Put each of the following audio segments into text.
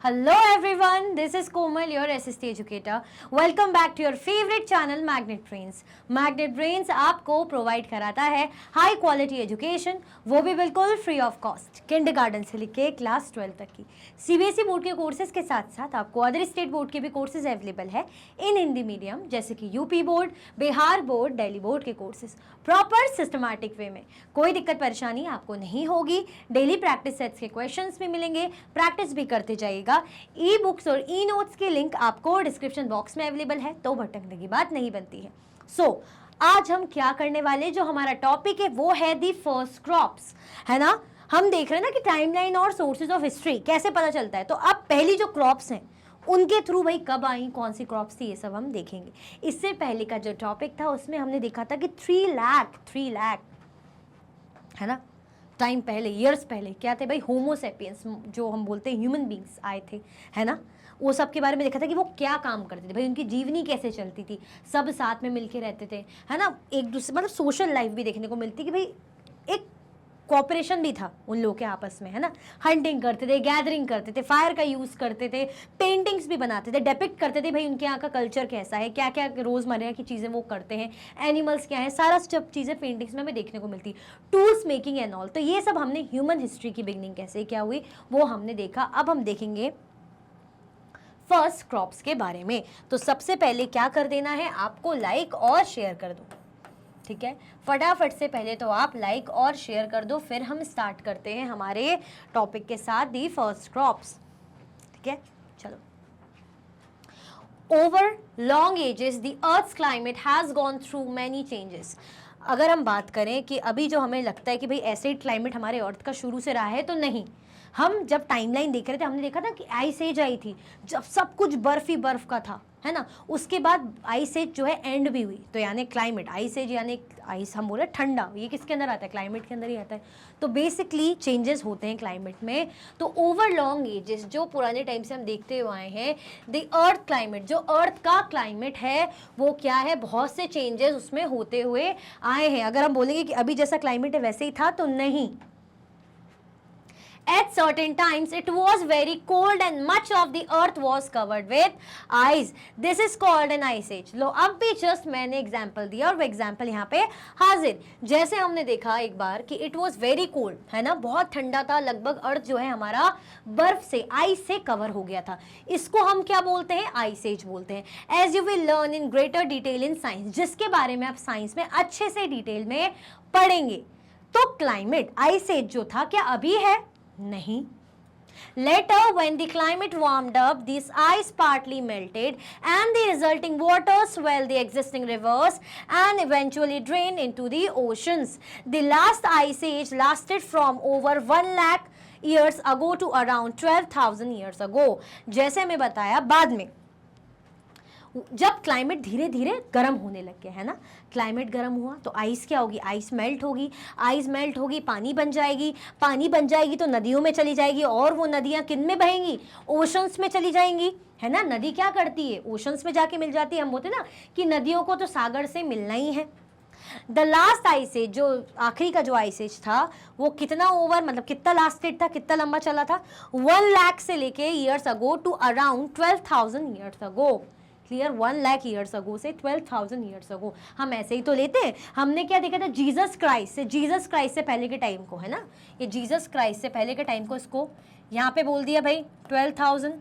Hello everyone, this is Komal, your SST educator. Welcome back to your favorite channel Magnet Brains. Magnet Brains आपको provide कराता है high quality education, वो भी बिल्कुल free of cost, kindergarten से लेके class 12 तक की सीबीएसई बोर्ड के कोर्सेज के साथ साथ आपको अदर स्टेट बोर्ड के भी कोर्सेज अवेलेबल है इन हिंदी मीडियम, जैसे कि UP board, Bihar board, Delhi board के कोर्सेज प्रॉपर सिस्टमैटिक वे में। कोई दिक्कत परेशानी आपको नहीं होगी। डेली प्रैक्टिस सेट्स के क्वेश्चंस भी मिलेंगे, प्रैक्टिस भी करते जाइएगा। ई बुक्स और ई नोट्स की लिंक आपको डिस्क्रिप्शन बॉक्स में अवेलेबल है, तो भटकने की बात नहीं बनती है। सो आज हम क्या करने वाले, जो हमारा टॉपिक है वो है दी फर्स्ट क्रॉप्स, है ना। हम देख रहे हैं ना कि टाइमलाइन और सोर्सेज ऑफ हिस्ट्री कैसे पता चलता है। तो अब पहली जो क्रॉप्स हैं उनके थ्रू भाई कब आई, कौन सी क्रॉप्स थी, ये सब हम देखेंगे। इससे पहले का जो टॉपिक था उसमें हमने देखा था कि 3 लाख है ना, टाइम पहले, ईयर्स पहले क्या थे भाई, होमोसेपियंस जो हम बोलते हैं ह्यूमन बींग्स आए थे, है ना। वो सब के बारे में देखा था कि वो क्या काम करते थे भाई, उनकी जीवनी कैसे चलती थी, सब साथ में मिलके रहते थे, है ना। एक दूसरे मतलब सोशल लाइफ भी देखने को मिलती कि भाई एक कॉपरेशन भी था उन लोगों के आपस में, है ना। हंटिंग करते थे, गैदरिंग करते थे, फायर का यूज़ करते थे, पेंटिंग्स भी बनाते थे, डेपिक्ट करते थे भाई उनके यहाँ का कल्चर कैसा है, क्या क्या रोज़मर्रा की चीज़ें वो करते हैं, एनिमल्स क्या है, सारा सब चीज़ें पेंटिंग्स में हमें देखने को मिलती, टूल्स मेकिंग एंड ऑल। तो ये सब हमने ह्यूमन हिस्ट्री की बिगनिंग कैसे क्या हुई वो हमने देखा। अब हम देखेंगे फर्स्ट क्रॉप्स के बारे में। तो सबसे पहले क्या कर देना है, आपको लाइक और शेयर कर दो, ठीक है। फटाफट से पहले तो आप लाइक और शेयर कर दो, फिर हम स्टार्ट करते हैं हमारे टॉपिक के साथ, दी फर्स्ट क्रॉप्स, ठीक है। चलो, over long ages the earth's climate has gone through many changes. अगर हम बात करें कि अभी जो हमें लगता है कि भाई ऐसे क्लाइमेट हमारे अर्थ का शुरू से रहा है, तो नहीं। हम जब टाइमलाइन देख रहे थे हमने देखा था कि आइस एज आई थी, जब सब कुछ बर्फ ही बर्फ का था, है ना। उसके बाद आइस एज जो है एंड भी हुई, तो यानी क्लाइमेट, आइस एज यानी आइस हम बोले ठंडा, ये किसके अंदर आता है, क्लाइमेट के अंदर ही आता है। तो बेसिकली चेंजेस होते हैं क्लाइमेट में। तो ओवर लॉन्ग एजेस जो पुराने टाइम से हम देखते हुए आए हैं, द अर्थ क्लाइमेट, जो अर्थ का क्लाइमेट है वो क्या है, बहुत से चेंजेस उसमें होते हुए आए हैं। अगर हम बोलेंगे कि अभी जैसा क्लाइमेट है वैसे ही था, तो नहीं। At certain times it was very cold and much of the earth was covered with ice. This is called an ice age. लो अब भी जस्ट मैंने एग्जाम्पल दिया और वो एग्जाम्पल यहाँ पे हाजिर। जैसे हमने देखा एक बार कि it was very cold, है ना, बहुत ठंडा था, लगभग अर्थ जो है हमारा बर्फ से, आइस से कवर हो गया था। इसको हम क्या बोलते हैं, आइस एज बोलते हैं। As you will learn in greater detail in science, जिसके बारे में आप साइंस में अच्छे से डिटेल में पढ़ेंगे। तो क्लाइमेट, आइस एज जो था क्या अभी है, नहीं। Later, when the climate warmed up, this ice partly melted and the resulting water swelled the existing rivers and eventually drained into the oceans. The last ice age lasted from over 1 lakh years ago to around 12,000 years ago. जैसे मैं बताया, बाद में जब climate धीरे धीरे गर्म होने लग गया, है ना, क्लाइमेट गर्म हुआ तो आइस क्या होगी, आइस मेल्ट होगी, आइस मेल्ट होगी, पानी बन जाएगी, पानी बन जाएगी तो नदियों में चली जाएगी, और वो नदियाँ किन में बहेंगी, ओशंस में चली जाएंगी, है ना। नदी क्या करती है, ओशंस में जाके मिल जाती है। हम बोलते ना कि नदियों को तो सागर से मिलना ही है। द लास्ट आइस एज, जो आखिरी का जो आइस एज था, वो कितना ओवर, मतलब कितना लास्टेड था, कितना लंबा चला था, 1 लाख से लेके years ago to around 12,000 years ago. Clear, 1 lakh years ago से 12,000 ईयर्स अगो। हम ऐसे ही तो लेते हैं। हमने क्या देखा था, जीसस क्राइस्ट से, जीसस क्राइस्ट से पहले के टाइम को, है ना, ये जीसस क्राइस्ट से पहले के टाइम को, इसको यहाँ पे बोल दिया भाई 12,000,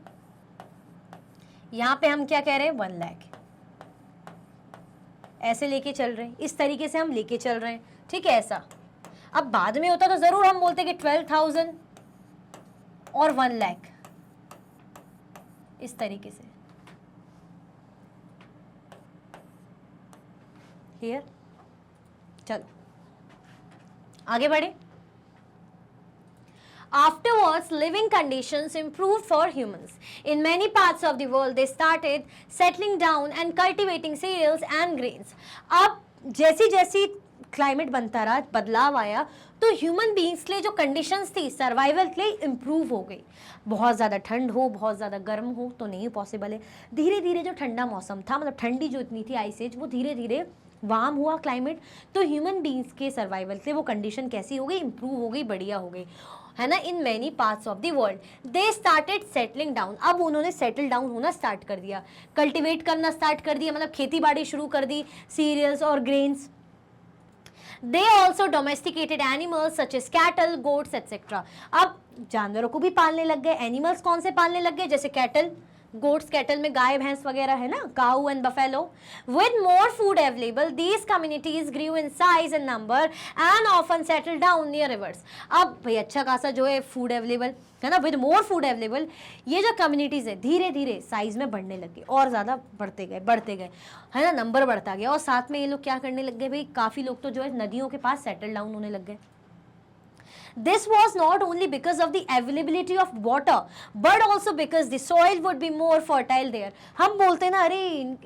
यहाँ पे हम क्या कह रहे हैं, 1 लाख। ऐसे लेके चल रहे हैं, इस तरीके से हम लेके चल रहे हैं, ठीक है। ऐसा अब बाद में होता तो जरूर हम बोलते कि 12,000 और 1 लाख, इस तरीके से। क्लियर, चलो आगे बढ़े। Afterwards, living conditions improved for humans. In many parts of the world, they started settling down and cultivating cereals and grains. अब जैसी जैसी क्लाइमेट बनता रहा, बदलाव आया, तो ह्यूमन बीइंग्स के लिए जो कंडीशंस थी सर्वाइवल के लिए इम्प्रूव हो गई। बहुत ज़्यादा ठंड हो, बहुत ज़्यादा गर्म हो तो नहीं पॉसिबल है। धीरे धीरे जो ठंडा मौसम था, मतलब ठंडी जो इतनी थी आइस एज, वो धीरे धीरे वार्म हुआ क्लाइमेट, तो ह्यूमन बीइंग्स के सर्वाइवल से वो कंडीशन कैसी हो गई, इम्प्रूव हो गई, बढ़िया हो गई, है ना, in many parts of the world. They started settling down, अब उन्होंने सेटल डाउन होना स्टार्ट कर दिया, कल्टिवेट करना स्टार्ट कर दिया, मतलब खेती बाड़ी शुरू कर दी, सीरियल्स और grains. They also domesticated animals such as cattle, goats, etc. अब जानवरों को भी पालने लग गए। एनिमल्स कौन से पालने लग गए? जैसे कैटल, गोट्स, कैटल में गाय भैंस वगैरह है ना, cow and buffalo. With more food available these communities grew in size and number and often settle down near rivers. अब भाई अच्छा खासा जो है फूड अवेलेबल है ना, विद मोर फूड अवेलेबल, ये जो कम्युनिटीज है धीरे धीरे साइज में बढ़ने लगे और ज़्यादा बढ़ते गए है ना, नंबर बढ़ता गया। और साथ में ये लोग क्या करने लग गए भाई, काफ़ी लोग तो जो है नदियों के पास सेटल डाउन होने लग गए। This was not only because of the availability of water, but also because the soil would be more fertile there. हम बोलते हैं ना, अरे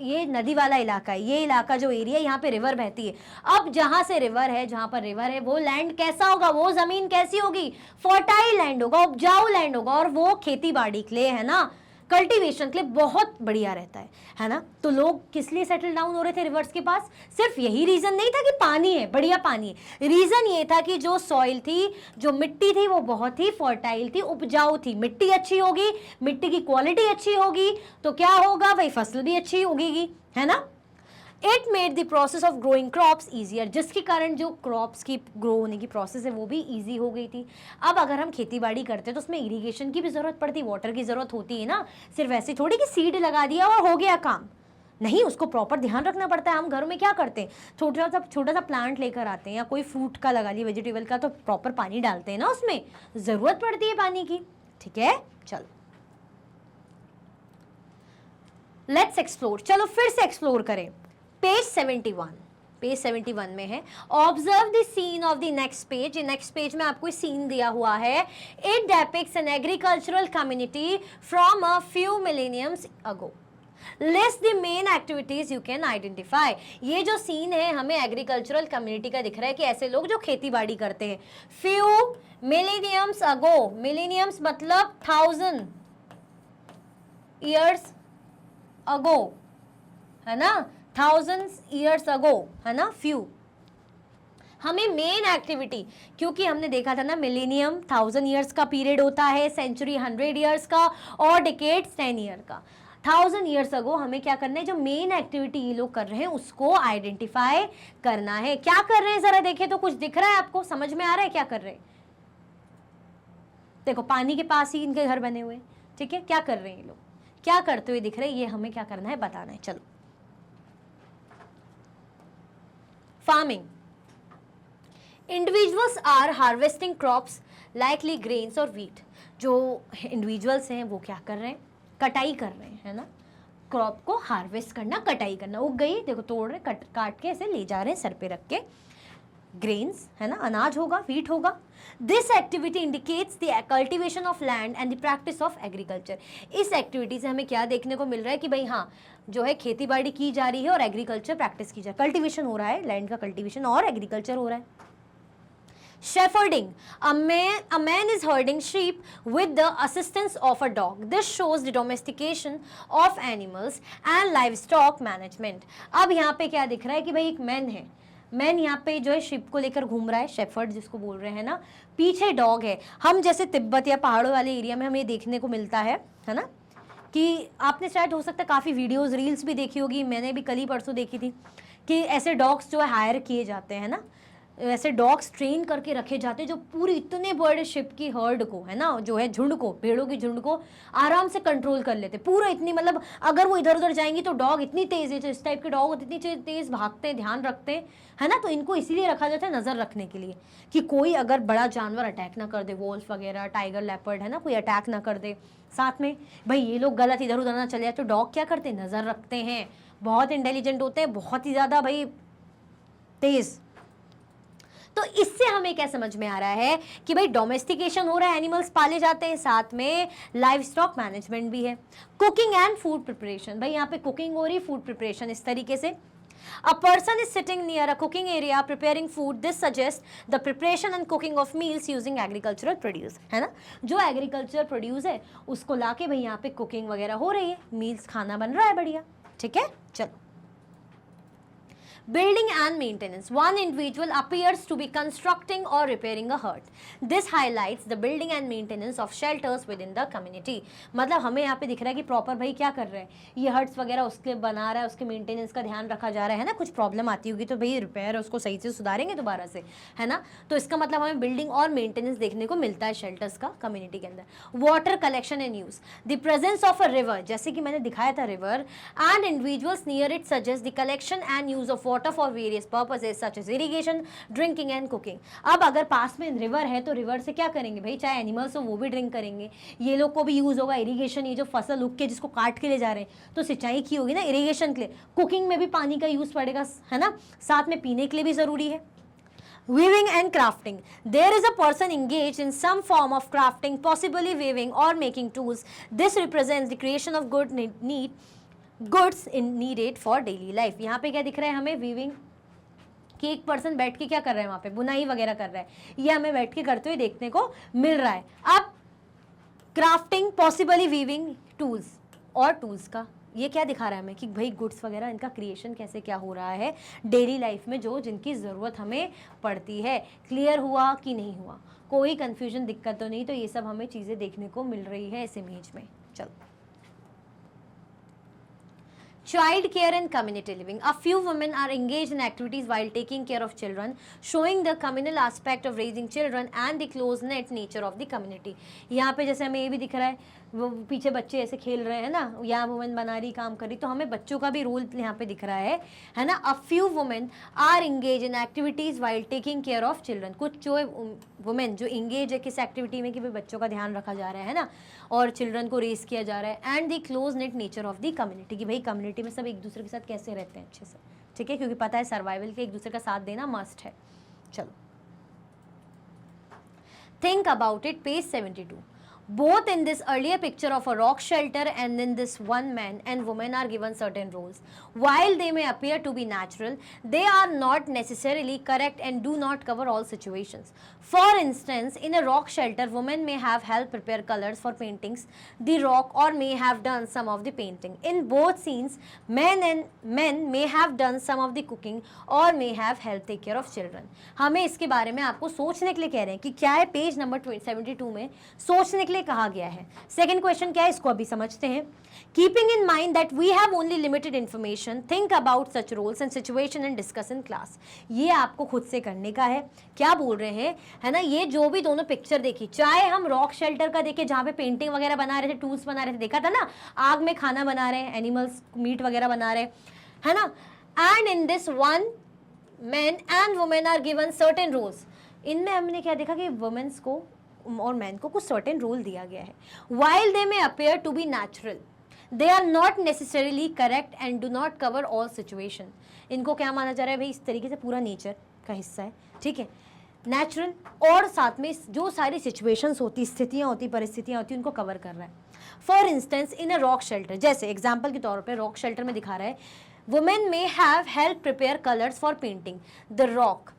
ये नदी वाला इलाका है, ये इलाका जो एरिया यहाँ पे रिवर बहती है। अब जहाँ से रिवर है, जहाँ पर रिवर है, वो लैंड कैसा होगा, वो जमीन कैसी होगी, फर्टाइल लैंड होगा, उपजाऊ लैंड होगा, और वो खेती बाड़ी के लिए है ना, कल्टीवेशन के लिए बहुत बढ़िया रहता है ना। तो लोग किस लिए सेटल डाउन हो रहे थे रिवर्स के पास? सिर्फ यही रीजन नहीं था कि पानी है, बढ़िया पानी है, रीजन ये था कि जो सॉइल थी, जो मिट्टी थी, वो बहुत ही फर्टाइल थी, उपजाऊ थी। मिट्टी अच्छी होगी, मिट्टी की क्वालिटी अच्छी होगी, तो क्या होगा भाई, फसल भी अच्छी उगेगी, है ना। It made the process of growing crops easier, जिसके कारण जो क्रॉप्स की ग्रो होने की प्रोसेस है वो भी ईजी हो गई थी। अब अगर हम खेती बाड़ी करते हैं तो उसमें इरिगेशन की भी ज़रूरत पड़ती है, वाटर की ज़रूरत होती है ना। सिर्फ ऐसे थोड़ी कि सीड लगा दिया और हो गया काम, नहीं, उसको प्रॉपर ध्यान रखना पड़ता है। हम घरों में क्या करते हैं, छोटा सा प्लांट लेकर आते हैं या कोई फ्रूट का लगा लिया, वेजिटेबल का, तो प्रॉपर पानी डालते हैं ना, उसमें ज़रूरत पड़ती है पानी की। ठीक है, चलो लेट्स एक्सप्लोर, चलो फिर से एक्सप्लोर करें। पेज 71 में है, observe the scene of the next page. Next page में आपको सीन दिया हुआ है। It depicts an agricultural community from a few millenniums ago. List the main activities you can identify. ये जो सीन है हमें एग्रीकल्चरल कम्युनिटी का दिख रहा है कि ऐसे लोग जो खेती बाड़ी करते हैं। फ्यू मिलेनियम्स अगो, मिलेनियम्स मतलब 1000 ईयर्स अगो, है ना, 1000 ईयर्स अगो, है ना, फ्यू। हमें मेन एक्टिविटी, क्योंकि हमने देखा था ना मिलेनियम 1000 ईयर्स का पीरियड होता है, सेंचुरी 100 ईयर्स का और डिकेड्स 10 ईयर का। 1000 ईयर्स अगो हमें क्या करना है, जो मेन एक्टिविटी ये लोग कर रहे हैं उसको आइडेंटिफाई करना है। क्या कर रहे हैं जरा देखें तो, कुछ दिख रहा है आपको, समझ में आ रहा है क्या कर रहे हैं? देखो पानी के पास ही इनके घर बने हुए, ठीक है, क्या कर रहे हैं ये लोग, क्या करते हुए दिख रहे हैं, ये हमें क्या करना है, बताना है। चलो, farming, individuals are harvesting crops likely grains और व्हीट। जो इंडिविजुअल्स हैं वो क्या कर रहे हैं, कटाई कर रहे हैं, है ना, क्रॉप को हार्वेस्ट करना, कटाई करना। उग गई, देखो तोड़ रहे, काट के ऐसे ले जा रहे हैं सर पे रख के। ग्रेन्स, है ना, अनाज होगा, व्हीट होगा। This activity indicates the cultivation of land and the practice of agriculture. इस एक्टिविटी से हमें क्या देखने को मिल रहा है कि भाई हाँ, जो है खेती बाड़ी की जा रही है और एग्रीकल्चर प्रैक्टिस की जा रही है, कल्टिवेशन हो रहा है, लैंड का कल्टिवेशन और एग्रीकल्चर हो रहा है। Shepherding, a man is herding sheep with the assistance of a dog. This shows the domestication of animals and livestock management. अब यहाँ पे क्या दिख रहा है कि भाई एक मैन है, मैन यहाँ पे जो है शिप को लेकर घूम रहा है, शेफर्ड जिसको बोल रहे हैं ना, पीछे डॉग है। हम जैसे तिब्बत या पहाड़ों वाले एरिया में हमें देखने को मिलता है ना, कि आपने शायद हो सकता है काफ़ी वीडियोस रील्स भी देखी होगी, मैंने भी कल ही परसों देखी थी, कि ऐसे डॉग्स जो है हायर किए जाते हैं ना, ऐसे डॉग्स ट्रेन करके रखे जाते हैं जो पूरी इतने बड़े शिप की हर्ड को, है ना, जो है झुंड को, भेड़ों की झुंड को आराम से कंट्रोल कर लेते पूरा। इतनी मतलब अगर वो इधर उधर जाएंगी तो डॉग इतनी तेज़ है, तो इस टाइप के डॉग इतनी तेज़ भागते हैं, ध्यान रखते हैं, है ना। तो इनको इसीलिए रखा जाता है नज़र रखने के लिए, कि कोई अगर बड़ा जानवर अटैक ना कर दे, वोल्फ वगैरह, टाइगर, लेपर्ड, है ना, कोई अटैक ना कर दे। साथ में भाई ये लोग गलत इधर उधर ना चले जाए, तो डॉग क्या करते हैं, नज़र रखते हैं, बहुत इंटेलिजेंट होते हैं, बहुत ही ज़्यादा भाई तेज़। तो इससे हमें क्या समझ में आ रहा है कि भाई डोमेस्टिकेशन हो रहा है, एनिमल्स पाले जाते हैं, साथ में लाइव स्टॉक मैनेजमेंट भी है। कुकिंग एंड फूड प्रिपरेशन, भाई यहाँ पे कुकिंग हो रही, फूड प्रिपरेशन इस तरीके से। A person is sitting near a cooking area preparing food. This suggests the preparation and cooking of meals using agricultural produce, है ना, जो एग्रीकल्चर प्रोड्यूस है उसको लाके भाई यहाँ पे कुकिंग वगैरह हो रही है, मील्स, खाना बन रहा है बढ़िया। ठीक है, चलो Building and maintenance. One individual appears to be constructing or repairing a hut. This highlights the building and maintenance of shelters within the community. मतलब हमें यहाँ पे दिख रहा है कि प्रॉपर भाई क्या कर रहे हैं, ये हट्स वगैरह उसके लिए बना रहा है, उसके मेंटेनेंस का ध्यान रखा जा रहा है ना, कुछ प्रॉब्लम आती होगी तो भाई रिपेयर उसको सही से सुधारेंगे दोबारा से, है ना। तो इसका मतलब हमें बिल्डिंग और मेंटेनेंस देखने को मिलता है शेल्टर्स का कम्युनिटी के अंदर। Water collection and use, the presence of a river, जैसे कि मैंने दिखाया था river, and individuals near it suggest the collection and use of water for various purposes such as irrigation, drinking and cooking. अब अगर पास में रिवर है तो रिवर से क्या करेंगे भाई, चाहे एनिमल्स हो वो भी ड्रिंक करेंगे, ये लोग को भी यूज होगा, इरिगेशन, ये जो फसल उग के जिसको काट के ले जा रहे हैं तो सिंचाई की होगी ना इरिगेशन के लिए, कुकिंग में भी पानी का यूज पड़ेगा, है ना, साथ में पीने के लिए भी जरूरी है। Weaving and crafting. There is a person engaged in some form of crafting, possibly weaving or making tools. This represents the creation of goods needed for daily life. यहाँ पे क्या दिख रहा है हमें, वीविंग कि एक पर्सन बैठ के क्या कर रहा है, वहाँ पे बुनाई वगैरह कर रहा है, ये हमें बैठ के करते हुए देखने को मिल रहा है। अब क्राफ्टिंग, पॉसिबली वीविंग, टूल्स और टूल्स का ये क्या दिखा रहा है हमें कि भाई गुड्स वगैरह इनका क्रिएशन कैसे क्या हो रहा है डेली लाइफ में, जो जिनकी ज़रूरत हमें पड़ती है। क्लियर हुआ कि नहीं हुआ, कोई कंफ्यूजन, दिक्कत तो नहीं, तो ये सब हमें चीज़ें देखने को मिल रही है इस इमेज में। चलो, child care and community living. A few women are engaged in activities while taking care of children, showing the communal aspect of raising children and the close-knit nature of the community. यहाँ पे जैसे हमें ये भी दिख रहा है, वो पीछे बच्चे ऐसे खेल रहे हैं ना, यहाँ वुमेन बना रही, काम कर रही, तो हमें बच्चों का भी रोल यहाँ पे दिख रहा है ना। A few women are engage in activities while taking care of children. कुछ जो वुमेन जो इंगेज है किस एक्टिविटी में कि भाई बच्चों का ध्यान रखा जा रहा है ना, और चिल्ड्रन को रेस किया जा रहा है। And the close net nature of the community, कि भाई कम्युनिटी में सब एक दूसरे के साथ कैसे रहते हैं अच्छे से, ठीक है, क्योंकि पता है सर्वाइवल के एक दूसरे का साथ देना मस्ट है। चलो, think about it, page 72. Both in this earlier picture of a rock shelter and in this one man and woman are given certain roles. While they may appear to be natural, they are not necessarily correct and do not cover all situations. For instance, in a rock shelter, women may have helped prepare colors for paintings, the rock, or may have done some of the painting. In both scenes, men may have done some of the cooking or may have helped take care of children. हमें इसके बारे में आपको सोचने के लिए कह रहे हैं कि क्या है, पेज नंबर 72 में सोचने के लिए कहा गया है। सेकंड क्वेश्चन क्या है, इसको अभी समझते हैं। Keeping in mind that we have only limited information, think about such roles and situation and discuss in class. ये आपको खुद से करने का है। क्या बोल रहे हैं, है ना, ये जो भी दोनों पिक्चर देखी, चाहे हम रॉक शेल्टर का देखे जहाँ पे पेंटिंग वगैरह बना रहे थे, टूल्स बना रहे थे, देखा था ना, आग में खाना बना रहे हैं, एनिमल्स मीट वगैरह बना रहे, है ना। And in this one man and women are given certain roles. इनमें हमने क्या देखा कि वुमेन्स को और मैन को कुछ सर्टेन रोल दिया गया है। While they may appear to be natural, they are not necessarily correct and do not cover all situation. इनको क्या माना जा रहा है भाई, इस तरीके से पूरा नेचर का हिस्सा है, ठीक है, नेचुरल, और साथ में जो सारी सिचुएशंस होती, स्थितियाँ होती, परिस्थितियाँ होती, उनको कवर कर रहा है। For instance, in a rock shelter, जैसे एग्जाम्पल के तौर पर रॉक शेल्टर में दिखा रहा है, women may have help prepare colours for painting the rock.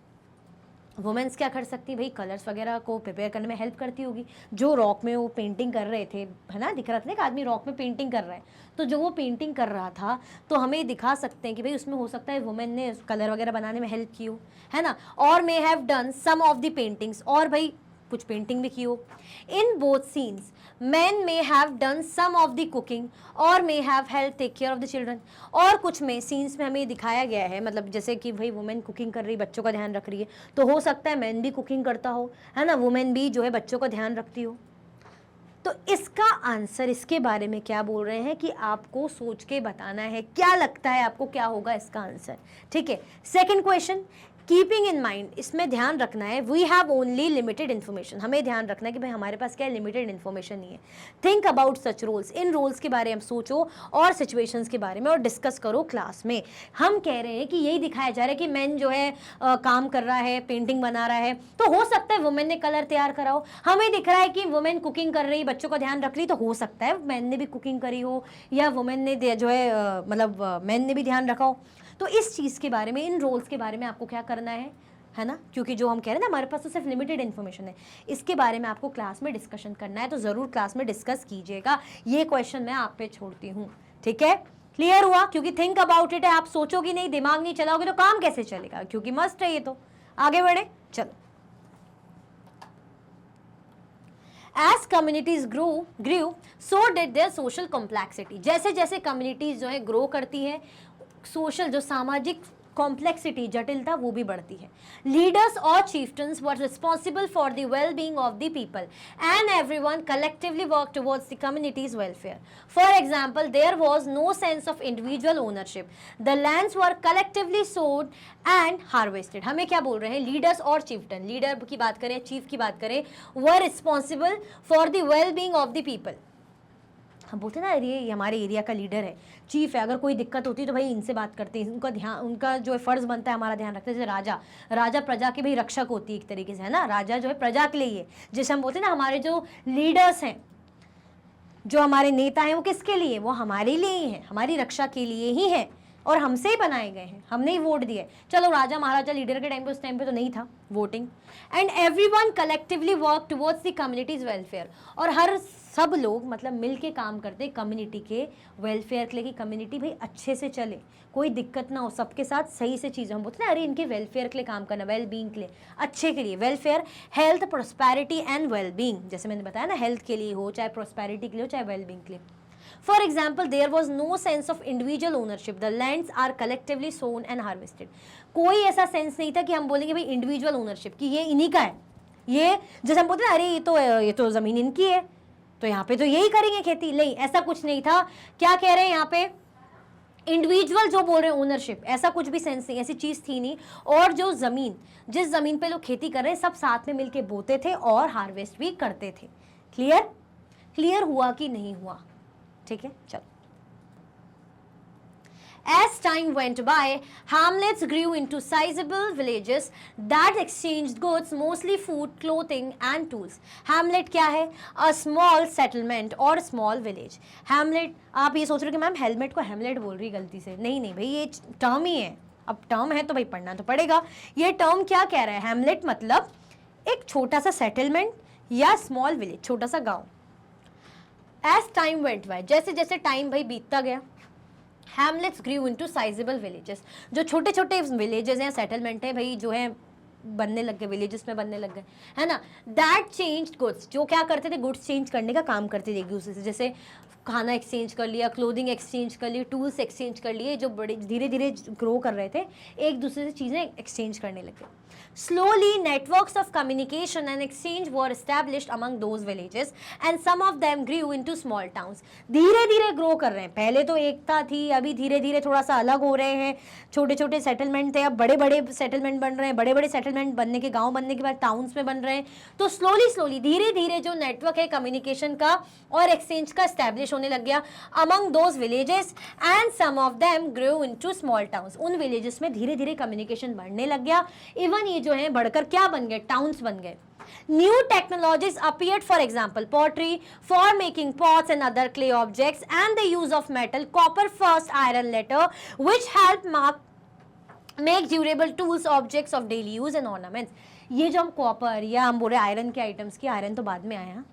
Women's क्या कर सकती, भाई कलर्स वगैरह को प्रिपेयर करने में हेल्प करती होगी। जो रॉक में वो पेंटिंग कर रहे थे, है ना, दिख रहा था ना, एक आदमी रॉक में पेंटिंग कर रहा है, तो जो वो पेंटिंग कर रहा था तो हमें दिखा सकते हैं कि भाई उसमें हो सकता है वुमेन ने कलर वगैरह बनाने में हेल्प की हो, है ना, और may have done some of the paintings, और भाई कुछ पेंटिंग भी की हो। In both scenes men may have done some of the cooking or may have helped take care of the children। और कुछ में सीन्स में हमें दिखाया गया है, मतलब जैसे कि भाई वुमेन कुकिंग कर रही, बच्चों का ध्यान रख रही है, तो हो सकता है मैन भी कुकिंग करता हो, है ना, वुमेन भी जो है बच्चों का ध्यान रखती हो। तो इसका आंसर, इसके बारे में क्या बोल रहे हैं कि आपको सोच के बताना है, क्या लगता है आपको क्या होगा इसका आंसर, ठीक है। Second question, keeping in mind, इसमें ध्यान रखना है we have only limited information, हमें ध्यान रखना है कि भाई हमारे पास क्या है, लिमिटेड इन्फॉर्मेशन नहीं है। थिंक अबाउट सच रोल्स, इन रोल्स के बारे में सोचो और सिचुएशंस के बारे में और डिस्कस करो क्लास में। हम कह रहे हैं कि यही दिखाया जा रहा है कि मैन जो है काम कर रहा है, पेंटिंग बना रहा है, तो हो सकता है वुमेन ने कलर तैयार करा हो। हमें दिख रहा है कि वुमेन कुकिंग कर रही, बच्चों का ध्यान रख रही, तो हो सकता है मैन ने भी कुकिंग करी हो या वुमेन ने जो है मतलब मैन ने भी ध्यान रखा हो। तो इस चीज़ के बारे में, इन रोल्स के बारे में आपको क्या करना है ना, क्योंकि जो हम कह रहे हैं ना हमारे पास तो सिर्फ लिमिटेड इन्फॉर्मेशन है, इसके बारे में आपको क्लास में डिस्कशन करना है, तो ज़रूर क्लास में डिस्कस कीजिएगा। ये क्वेश्चन मैं आप पे छोड़ती हूँ, ठीक है। क्लियर हुआ? क्योंकि थिंक अबाउट इट है, आप सोचोगे नहीं, दिमाग नहीं चलाओगे तो काम कैसे चलेगा, क्योंकि मस्ट है ये तो। आगे बढ़े, चलो। As communities grew, so did their social complexity. जैसे जैसे communities जो है grow करती है, social जो सामाजिक कॉम्प्लेक्सिटी, जटिलता, वो भी बढ़ती है। लीडर्स और chieftains were responsible for the well-being of the people and everyone collectively worked towards the community's welfare. For example, there was no sense of individual ownership. The lands were collectively sowed and harvested. हमें क्या बोल रहे हैं? Leaders और chieftain, leader की बात करें, chief की बात करें, were responsible for the well-being of the people. हम बोलते हैं ना, ये हमारे एरिया का लीडर है, चीफ है, अगर कोई दिक्कत होती है तो भाई इनसे बात करते हैं, उनका ध्यान, उनका जो है फर्ज बनता है हमारा ध्यान रखते हैं। जैसे राजा प्रजा के भाई रक्षक होती है एक तरीके से, है ना, राजा जो है प्रजा के लिए है। जैसे हम बोलते हैं ना, हमारे जो लीडर्स हैं, जो हमारे नेता हैं, वो किसके लिए? वो हमारे लिए ही है, हमारी रक्षा के लिए ही है और हमसे ही बनाए गए हैं, हमने ही वोट दिए। चलो राजा महाराजा लीडर के टाइम पे, उस टाइम पे तो नहीं था voting. And everyone collectively work towards the communities welfare, और हर सब लोग मतलब मिल के काम करते कम्युनिटी के वेलफेयर के लिए, कि कम्युनिटी भाई अच्छे से चले, कोई दिक्कत ना हो, सबके साथ सही से चीज़ें। हम बोलते हैं अरे इनके वेलफेयर के लिए काम करना, वेल बींग के लिए, अच्छे के लिए, welfare, health, prosperity and well being. जैसे मैंने बताया ना, हेल्थ के लिए हो, चाहे प्रोस्पेरिटी के लिए हो, चाहे वेल बींग के लिए। For example, there was no sense of individual ownership. The lands are collectively sown and harvested. कोई ऐसा सेंस नहीं था कि हम बोलेंगे भाई इंडिविजुअल ओनरशिप, कि ये इन्हीं का है, ये जैसे हम बोलते हैं अरे ये तो ज़मीन इनकी है, तो यहाँ पे तो यही करेंगे खेती। नहीं, ऐसा कुछ नहीं था। क्या कह रहे हैं यहाँ पे? इंडिविजुअल जो बोल रहे हैं ओनरशिप, ऐसा कुछ भी सेंस नहीं, ऐसी चीज़ थी नहीं। और जो ज़मीन, जिस ज़मीन पे लोग खेती कर रहे हैं, सब साथ में मिलके बोते थे और हार्वेस्ट भी करते थे। क्लियर हुआ कि नहीं हुआ? ठीक है, चलो। As time went by, hamlets grew into sizable villages that exchanged goods, mostly food, clothing and tools. Hamlet क्या है? A small settlement or small village. Hamlet, आप ये सोच रहे हो कि मैम हेलमेट को हेमलेट बोल रही गलती से। नहीं भाई, ये टर्म ही है। अब टर्म है तो भाई पढ़ना तो पड़ेगा। ये टर्म क्या कह रहा है? हेमलेट मतलब एक छोटा सा सेटलमेंट या स्मॉल विलेज, छोटा सा गाँव। As time went by, जैसे जैसे टाइम भाई बीतता गया, hamlets grew into sizable villages. जो छोटे छोटे विलेजेस हैं, सेटलमेंट है भाई, जो है बनने लग गए, विलेजेस में बनने लग गए, है ना। दैट चेंज्ड गुड्स, जो क्या करते थे? गुड्स चेंज करने का काम करते थे एक दूसरे से। जैसे खाना एक्सचेंज कर लिया, क्लोथिंग एक्सचेंज कर ली, टूल्स एक्सचेंज कर लिए। जो बड़े धीरे धीरे ग्रो कर रहे थे, एक दूसरे से चीज़ें एक्सचेंज करने लगे। Slowly, networks of communication and exchange were established among those villages, and some of them grew into small towns. धीरे धीरे ग्रो कर रहे हैं। पहले तो एकता थी, अभी धीरे धीरे थोड़ा सा अलग हो रहे हैं। छोटे छोटे सेटलमेंट थे, अब बड़े बड़े सेटलमेंट बन रहे हैं। बड़े बड़े सेटलमेंट बनने के, गांव बनने के बाद टाउन्स में बन रहे हैं। तो स्लोली धीरे धीरे जो नेटवर्क है कम्युनिकेशन का और एक्सचेंज का एस्टैब्लिश होने लग गया among those villages, and some of them grew into small towns. उन विलेजेस में धीरे धीरे कम्युनिकेशन बढ़ने लग गया। इवन ये जो है बढ़कर क्या बन गए? टाउन्स बन गए। New technologies appeared, for example, pottery for making pots and other clay objects, and the use of metal, copper first, iron later, which helped make durable tools, objects of daily use and ornaments. ये जो हम copper या हम बोल रहे iron के items की, iron तो बाद में आया,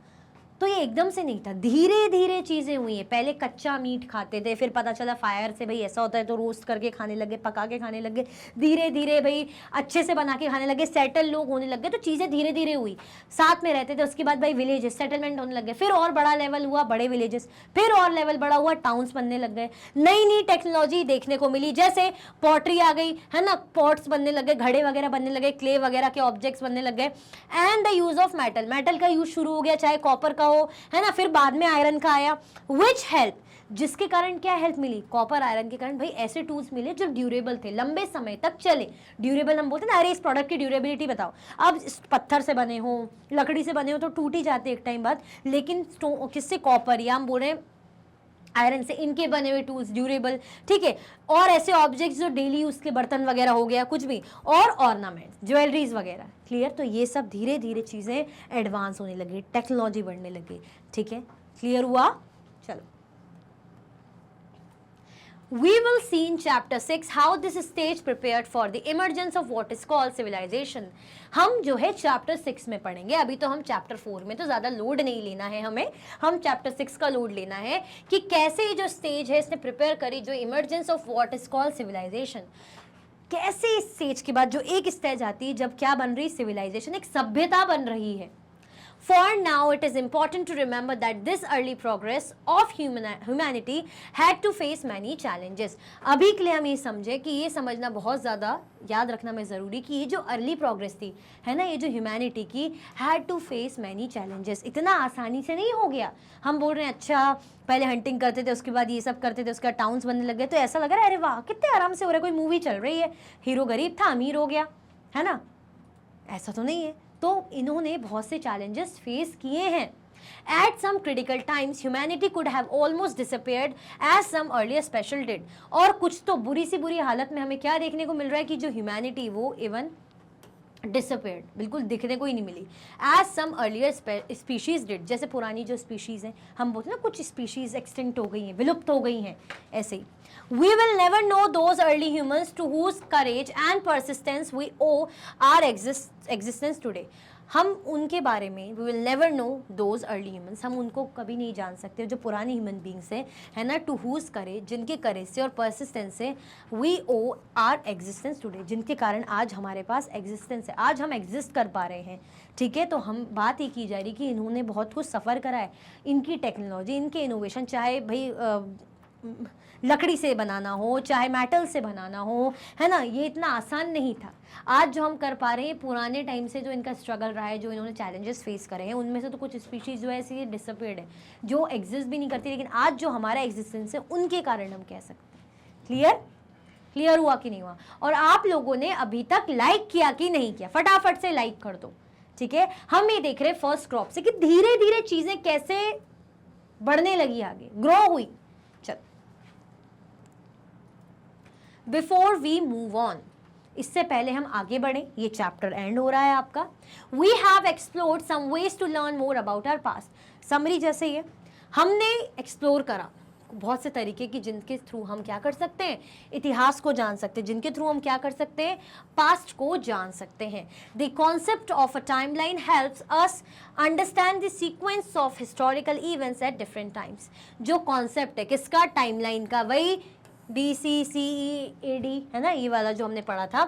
तो ये एकदम से नहीं था, धीरे धीरे चीज़ें हुई हैं। पहले कच्चा मीट खाते थे, फिर पता चला फायर से भाई ऐसा होता है, तो रोस्ट करके खाने लगे, पका के खाने लगे। धीरे धीरे भाई अच्छे से बना के खाने लगे, सेटल लोग होने लगे, तो चीज़ें धीरे धीरे हुई, साथ में रहते थे। उसके बाद भाई विलेजेस, सेटलमेंट होने लगे, फिर और बड़ा लेवल हुआ, बड़े विलेजेस, फिर और लेवल बड़ा हुआ, टाउन्स बनने लग गए। नई नई टेक्नोलॉजी देखने को मिली, जैसे पॉटरी आ गई, है ना, पॉट्स बनने लगे, घड़े वगैरह बनने लगे, क्ले वगैरह के ऑब्जेक्ट्स बनने लग गए। And the use of metal, metal का यूज शुरू हो गया, चाहे कॉपर का हो, है ना। फिर बाद में आयरन का आया, विच हेल्प, जिसके कारण क्या हेल्प मिली? कॉपर आयरन के कारण भाई ऐसे टूल्स मिले जो ड्यूरेबल थे, लंबे समय तक चले। ड्यूरेबल हम बोलते हैं ना, अरे इस प्रोडक्ट की ड्यूरेबिलिटी बताओ। अब पत्थर से बने हो, लकड़ी से बने हो तो टूट ही जाते एक टाइम बाद, लेकिन किससे? कॉपर या हम बोल रहे हैं आयरन से, इनके बने हुए टूल्स ड्यूरेबल, ठीक है। और ऐसे ऑब्जेक्ट्स जो डेली यूज के, बर्तन वगैरह हो गया, कुछ भी, और ऑर्नामेंट्स, ज्वेलरीज वगैरह। क्लियर? तो ये सब धीरे धीरे चीज़ें एडवांस होने लगी, टेक्नोलॉजी बढ़ने लगी, ठीक है। क्लियर हुआ? चलो। We will see in chapter 6 how this stage prepared for the emergence of what is called civilization. हम जो है चैप्टर 6 में पढ़ेंगे, अभी तो हम चैप्टर 4 में, तो ज़्यादा लोड नहीं लेना है हमें, हम चैप्टर 6 का लोड लेना है कि कैसे ये जो स्टेज है इसने प्रिपेयर करी जो emergence of what is called civilisation. कैसे इस स्टेज के बाद जो एक स्टेज आती है जब क्या बन रही, सिविलाइजेशन, एक सभ्यता बन रही है। For now, it is important to remember that this early progress of humanity had to face many challenges. अभी के लिए हम ये समझे कि ये समझना बहुत ज़्यादा याद रखना में ज़रूरी कि ये जो अर्ली प्रोग्रेस थी, है ना, ये जो ह्यूमैनिटी की, had to face many challenges. इतना आसानी से नहीं हो गया। हम बोल रहे हैं अच्छा पहले हंटिंग करते थे, उसके बाद ये सब करते थे, उसके बाद टाउन्स बनने लग गए, तो ऐसा लग रहा है अरे वाह कितने आराम से हो रहा है, कोई मूवी चल रही है, हीरो गरीब था अमीर हो गया, है ना। ऐसा तो नहीं है। तो इन्होंने बहुत से चैलेंजेस फेस किए हैं। At some critical times, humanity could have almost disappeared as some earlier special did. और कुछ तो बुरी सी बुरी हालत में हमें क्या देखने को मिल रहा है कि जो ह्यूमैनिटी वो इवन डिसअपेयर्ड, बिल्कुल दिखने को ही नहीं मिली। As some earlier species did, जैसे पुरानी जो स्पीशीज़ हैं, हम बोलते हैं ना कुछ स्पीशीज़ एक्सटिंक्ट हो गई हैं, विलुप्त हो गई हैं, ऐसे ही। We will never know those early humans to whose courage and persistence we owe our existence today. हम उनके बारे में we will never know those early humans, हम उनको कभी नहीं जान सकते जो पुरानी ह्यूमन बींग्स हैं, है ना, to whose courage, जिनके करेज से और परसिस्टेंस से we owe our existence today, जिनके कारण आज हमारे पास एग्जिस्टेंस है, आज हम एग्जिस्ट कर पा रहे हैं। ठीक है, तो हम बात ये की जा रही कि इन्होंने बहुत कुछ सफ़र करा है। इनकी टेक्नोलॉजी, इनके इनोवेशन, चाहे भाई लकड़ी से बनाना हो चाहे मेटल से बनाना हो, है ना, ये इतना आसान नहीं था। आज जो हम कर पा रहे हैं, पुराने टाइम से जो इनका स्ट्रगल रहा है, जो इन्होंने चैलेंजेस फेस करे हैं, उनमें से तो कुछ स्पीशीज़ जो है ऐसी डिसअपियर्ड है, जो एग्जिस्ट भी नहीं करती, लेकिन आज जो हमारा एग्जिस्टेंस है उनके कारण हम कह सकते हैं। क्लियर हुआ कि नहीं हुआ? और आप लोगों ने अभी तक लाइक किया कि नहीं किया? फटाफट से लाइक कर दो। ठीक है, हम ये देख रहे हैं फर्स्ट क्रॉप से कि धीरे धीरे चीज़ें कैसे बढ़ने लगी, आगे ग्रो हुई। बिफोर वी मूव ऑन, इससे पहले हम आगे बढ़ें, ये चैप्टर एंड हो रहा है आपका। We have explored some ways to learn more about our past. Summary जैसे ये हमने एक्सप्लोर करा बहुत से तरीके की जिनके थ्रू हम क्या कर सकते हैं, इतिहास को जान सकते हैं, जिनके थ्रू हम क्या कर सकते हैं, पास्ट को जान सकते हैं। The concept of a timeline helps us understand the sequence of historical events at different times. जो कॉन्सेप्ट है किसका, टाइमलाइन का, वही DCCEAD है ना, ये वाला जो हमने पढ़ा था।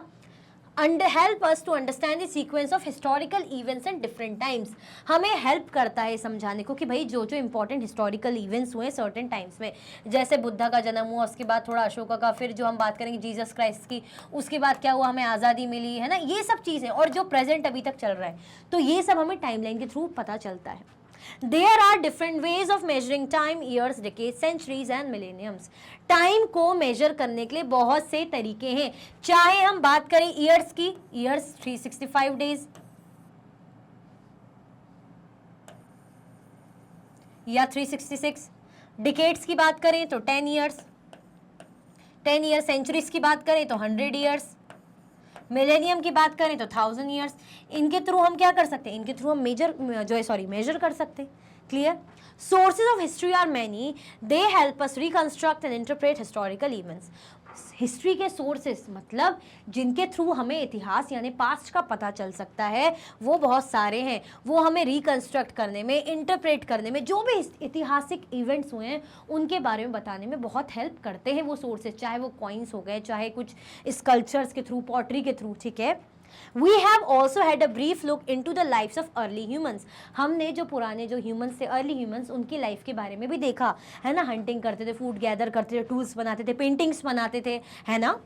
Help us to understand the sequence of historical events and different times. हमें हेल्प करता है समझाने को कि भाई जो जो इंपॉर्टेंट हिस्टोरिकल इवेंट्स हुए सर्टेन टाइम्स में, जैसे बुद्धा का जन्म हुआ, उसके बाद थोड़ा अशोका का, फिर जो हम बात करेंगे जीसस क्राइस्ट की, उसके बाद क्या हुआ, हमें आज़ादी मिली, है ना, ये सब चीज़ें, और जो प्रेजेंट अभी तक चल रहा है, तो ये सब हमें टाइमलाइन के थ्रू पता चलता है। There are different ways of measuring time, years, decades, centuries and millenniums. Time को मेजर करने के लिए बहुत से तरीके हैं। चाहे हम बात करें ईयर्स की, ईयर्स 365 डेज, या 366। डिकेड्स की बात करें तो 10 ईयर्स, 10 ईयर। सेंचुरीज की बात करें तो 100 ईयर्स। मिलेनियम की बात करें तो 1000 ईयर्स। इनके थ्रू हम क्या कर सकते हैं, इनके थ्रू हम मेजर कर सकते हैं। Clear? Sources of history are many, they help us reconstruct and interpret historical events. History के सोर्सेस मतलब जिनके थ्रू हमें इतिहास यानी पास्ट का पता चल सकता है, वो बहुत सारे हैं। वो हमें रिकंस्ट्रक्ट करने में, इंटरप्रेट करने में, जो भी ऐतिहासिक इवेंट्स हुए हैं उनके बारे में बताने में बहुत हेल्प करते हैं वो सोर्सेस, चाहे वो कॉइन्स हो गए, चाहे कुछ स्कल्पचर्स के थ्रू, पॉटरी के थ्रू। ठीक है, We have also had a brief look into the lives of early humans. हमने जो पुराने जो ह्यूमंस थे, अर्ली ह्यूमंस, उनकी लाइफ के बारे में भी देखा, है ना। हंटिंग करते थे, फूड गैदर करते थे, टूल्स बनाते थे, पेंटिंग्स बनाते थे, है ना।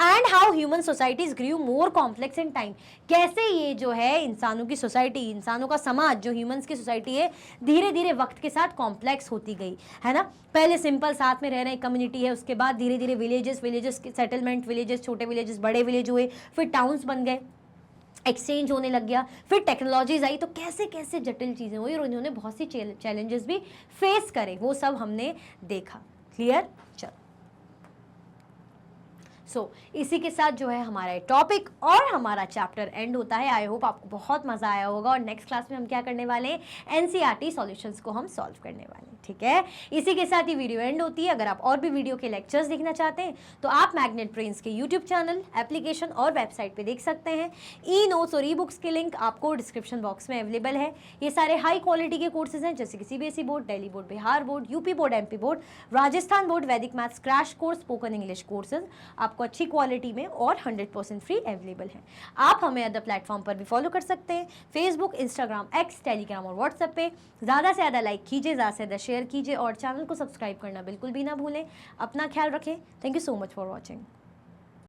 And how human societies grew more complex in time. कैसे ये जो है इंसानों की सोसाइटी, इंसानों का समाज, जो ह्यूमंस की सोसाइटी है, धीरे धीरे वक्त के साथ कॉम्प्लेक्स होती गई, है ना। पहले सिंपल साथ में रह रहे कम्युनिटी है, उसके बाद धीरे धीरे विलेजेस के सेटलमेंट, विलेजेस, छोटे विलेजेस, बड़े विलेज हुए, फिर टाउन्स बन गए, एक्सचेंज होने लग गया, फिर टेक्नोलॉजीज आई, तो कैसे कैसे जटिल चीज़ें हुई और उन्होंने बहुत सी चैलेंजेस भी फेस करे, वो सब हमने देखा। क्लियर? चलो, इसी के साथ जो है हमारा टॉपिक और हमारा चैप्टर एंड होता है। आई होप आपको बहुत मज़ा आया होगा और नेक्स्ट क्लास में हम क्या करने वाले हैं, NCERT सॉल्यूशंस को हम सॉल्व करने वाले हैं। ठीक है, इसी के साथ ही वीडियो एंड होती है। अगर आप और भी वीडियो के लेक्चर्स देखना चाहते हैं तो आप मैग्नेट ब्रेन्स के यूट्यूब चैनल, एप्लीकेशन और वेबसाइट पे देख सकते हैं। ई नोट्स और ई बुक्स के लिंक आपको डिस्क्रिप्शन बॉक्स में अवेलेबल है। ये सारे हाई क्वालिटी के कोर्सेज हैं, जैसे कि CBSE board, Delhi board, Bihar board, UP board, MP board, Rajasthan board, Vedic maths crash course, spoken English courses आपको अच्छी क्वालिटी में और 100% फ्री अवेलेबल है। आप हमें अदर प्लेटफॉर्म पर भी फॉलो कर सकते हैं, फेसबुक, इंस्टाग्राम, एक्स, टेलीग्राम और व्हाट्सएप पे। ज़्यादा से ज़्यादा लाइक कीजिए, ज़्यादा से ज़्यादा शेयर कीजिए और चैनल को सब्सक्राइब करना बिल्कुल भी ना भूलें। अपना ख्याल रखें। Thank you so much for watching.